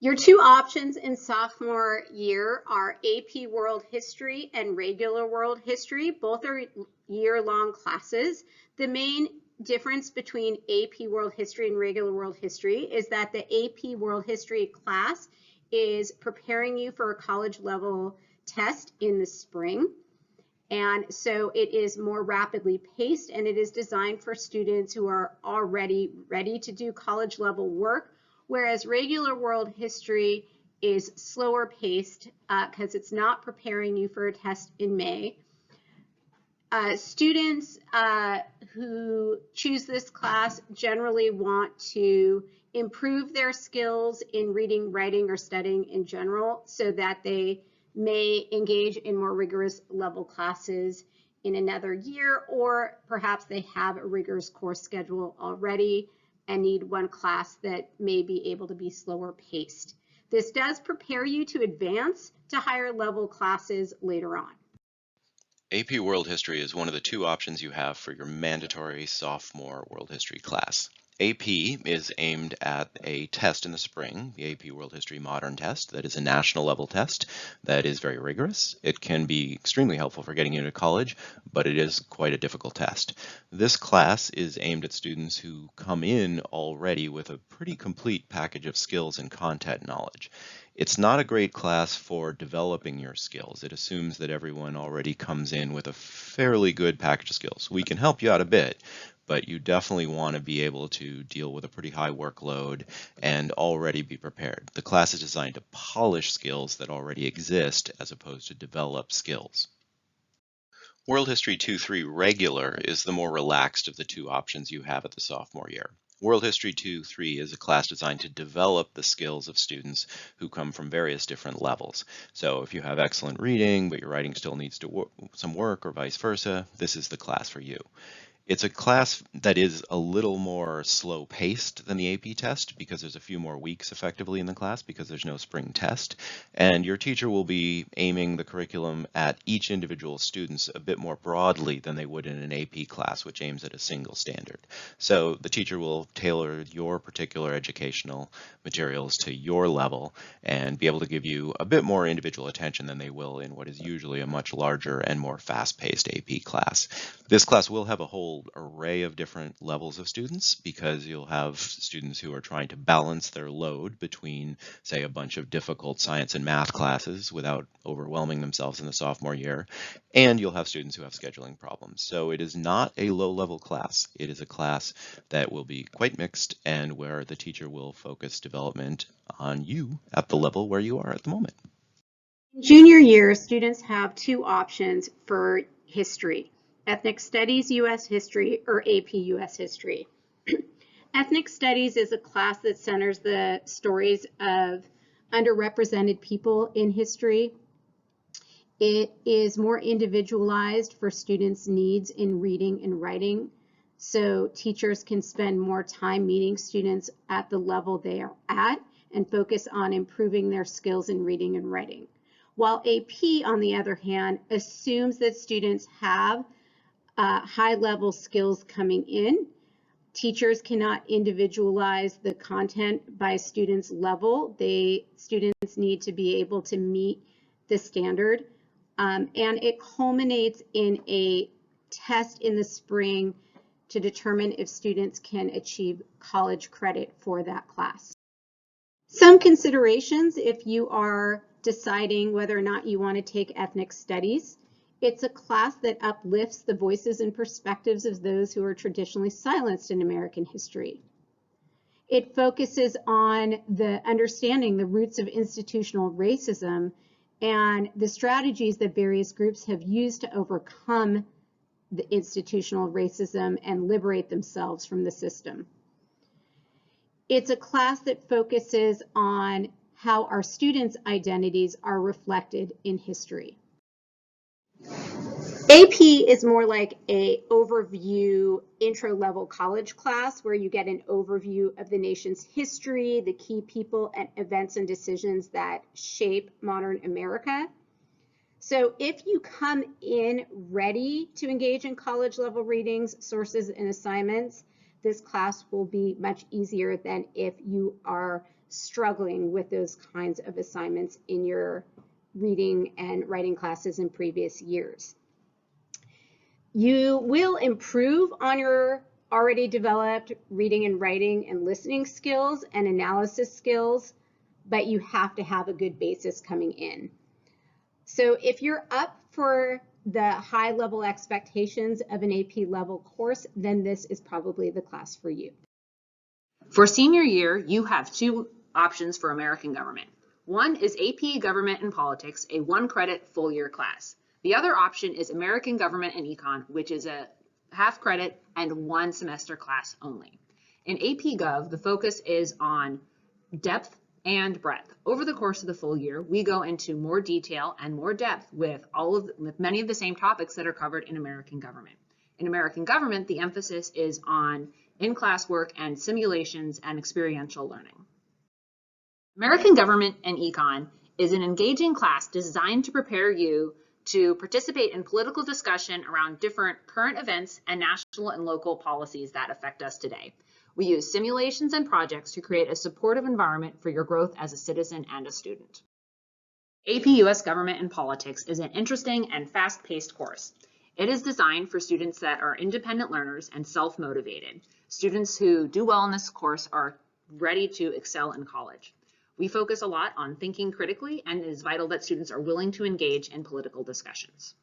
Your two options in sophomore year are AP World History and Regular World History. Both are year-long classes. The main difference between AP World History and Regular World History is that the AP World History class is preparing you for a college level test in the spring. And so it is more rapidly paced, and it is designed for students who are already ready to do college level work, whereas regular world history is slower paced because it's not preparing you for a test in May. Students who choose this class generally want to improve their skills in reading, writing, or studying in general so that they may engage in more rigorous level classes in another year, or perhaps they have a rigorous course schedule already and need one class that may be able to be slower paced. This does prepare you to advance to higher level classes later on. AP World History is one of the two options you have for your mandatory sophomore World History class. AP is aimed at a test in the spring, the AP World History Modern Test, that is a national level test that is very rigorous. It can be extremely helpful for getting into college, but it is quite a difficult test. This class is aimed at students who come in already with a pretty complete package of skills and content knowledge. It's not a great class for developing your skills. It assumes that everyone already comes in with a fairly good package of skills. We can help you out a bit, but you definitely want to be able to deal with a pretty high workload and already be prepared. The class is designed to polish skills that already exist as opposed to develop skills. World History 2-3 Regular is the more relaxed of the two options you have at the sophomore year. World History 2-3 is a class designed to develop the skills of students who come from various different levels. So if you have excellent reading, but your writing still needs some work or vice versa, this is the class for you. It's a class that is a little more slow-paced than the AP test because there's a few more weeks effectively in the class because there's no spring test. And your teacher will be aiming the curriculum at each individual students a bit more broadly than they would in an AP class, which aims at a single standard. So the teacher will tailor your particular educational materials to your level and be able to give you a bit more individual attention than they will in what is usually a much larger and more fast-paced AP class. This class will have a whole array of different levels of students because you'll have students who are trying to balance their load between, say, a bunch of difficult science and math classes without overwhelming themselves in the sophomore year, and you'll have students who have scheduling problems. So it is not a low-level class. It is a class that will be quite mixed and where the teacher will focus development on you at the level where you are at the moment. In junior year, students have two options for history: Ethnic Studies U.S. History or AP U.S. History. Ethnic Studies is a class that centers the stories of underrepresented people in history. It is more individualized for students' needs in reading and writing, so teachers can spend more time meeting students at the level they are at and focus on improving their skills in reading and writing. While AP, on the other hand, assumes that students have high-level skills coming in. Teachers cannot individualize the content by students' level. Students need to be able to meet the standard. And it culminates in a test in the spring to determine if students can achieve college credit for that class. Some considerations if you are deciding whether or not you want to take ethnic studies. It's a class that uplifts the voices and perspectives of those who are traditionally silenced in American history. It focuses on the understanding the roots of institutional racism and the strategies that various groups have used to overcome the institutional racism and liberate themselves from the system. It's a class that focuses on how our students' identities are reflected in history. AP is more like an overview intro-level college class where you get an overview of the nation's history, the key people and events and decisions that shape modern America. So if you come in ready to engage in college level readings, sources, and assignments, this class will be much easier than if you are struggling with those kinds of assignments in your reading and writing classes in previous years. You will improve on your already developed reading and writing and listening skills and analysis skills, but you have to have a good basis coming in. So if you're up for the high level expectations of an AP level course, then this is probably the class for you. For senior year, you have two options for American government. One is AP Government and Politics, a 1-credit full year class. The other option is American Government and Econ, which is a half credit and 1 semester class only. In AP Gov, the focus is on depth and breadth. Over the course of the full year, we go into more detail and more depth with many of the same topics that are covered in American Government. In American Government, the emphasis is on in-class work and simulations and experiential learning. American Government and Econ is an engaging class designed to prepare you to participate in political discussion around different current events and national and local policies that affect us today. We use simulations and projects to create a supportive environment for your growth as a citizen and a student. AP US Government and Politics is an interesting and fast-paced course. It is designed for students that are independent learners and self-motivated. Students who do well in this course are ready to excel in college. We focus a lot on thinking critically, and it is vital that students are willing to engage in political discussions.